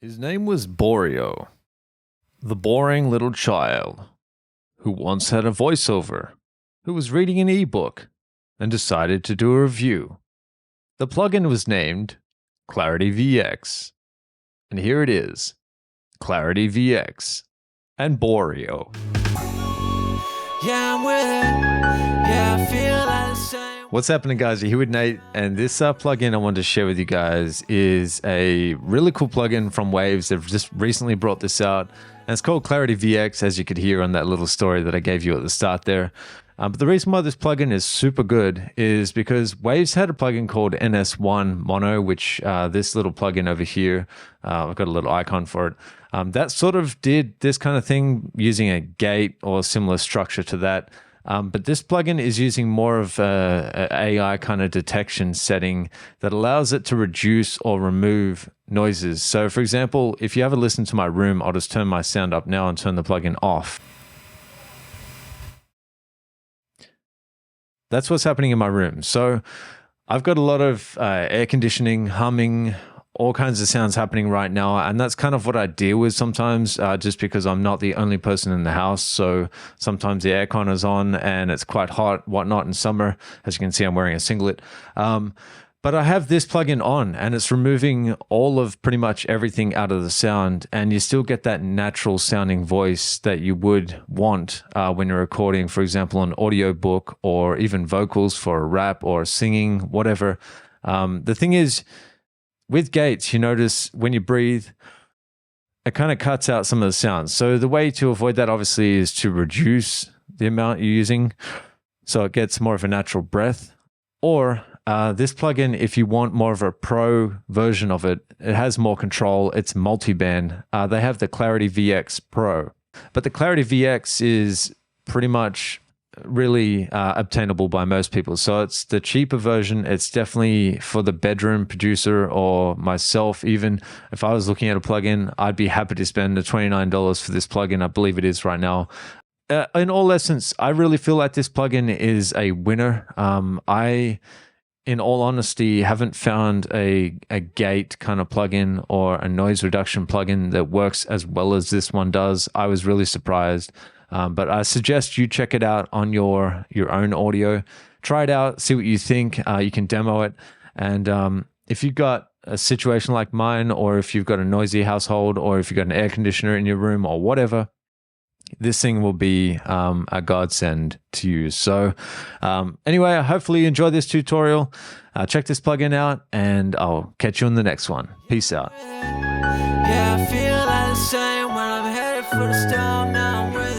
His name was Borio, the boring little child who once had a voiceover, who was reading an ebook and decided to do a review. The plugin was named Clarity VX. And here it is, Clarity VX and Borio. Yeah, I'm with it. Yeah, I feel like the same. What's happening, guys? You're here with Nate, and this plugin I wanted to share with you guys is a really cool plugin from Waves. They've just recently brought this out, and it's called Clarity VX, as you could hear on that little story that I gave you at the start there. But the reason why this plugin is super good is because Waves had a plugin called NS1 Mono, which this little plugin over here, I've got a little icon for it, that sort of did this kind of thing using a gate or similar structure to that. But this plugin is using more of a AI kind of detection setting that allows it to reduce or remove noises. So for example, if you ever listen to my room, I'll just turn my sound up now and turn the plugin off. That's what's happening in my room. So I've got a lot of air conditioning, humming, all kinds of sounds happening right now. And that's kind of what I deal with sometimes, just because I'm not the only person in the house. So sometimes the aircon is on and it's quite hot, whatnot in summer. As you can see, I'm wearing a singlet. But I have this plugin on and it's removing all of pretty much everything out of the sound, and you still get that natural sounding voice that you would want when you're recording, for example, an audio book or even vocals for a rap or singing, whatever. The thing is, with gates, you notice when you breathe, it kind of cuts out some of the sounds. So the way to avoid that obviously is to reduce the amount you're using so it gets more of a natural breath. Or this plugin, if you want more of a pro version of it, it has more control. It's multi-band. They have the Clarity VX Pro. But the Clarity VX is pretty much really obtainable by most people. So it's the cheaper version. It's definitely for the bedroom producer or myself. Even if I was looking at a plugin, I'd be happy to spend the $29 for this plugin. I believe it is right now. In all essence, I really feel like this plugin is a winner. In all honesty, haven't found a gate kind of plugin or a noise reduction plugin that works as well as this one does. I was really surprised. But I suggest you check it out on your own audio. Try it out, see what you think. You can demo it. And if you've got a situation like mine, or if you've got a noisy household, or if you've got an air conditioner in your room or whatever, this thing will be a godsend to you. So anyway, hopefully you enjoyed this tutorial. Check this plugin out, and I'll catch you in the next one. Peace out. Yeah, I feel like the same when I'm headed for the stone. Now I'm ready.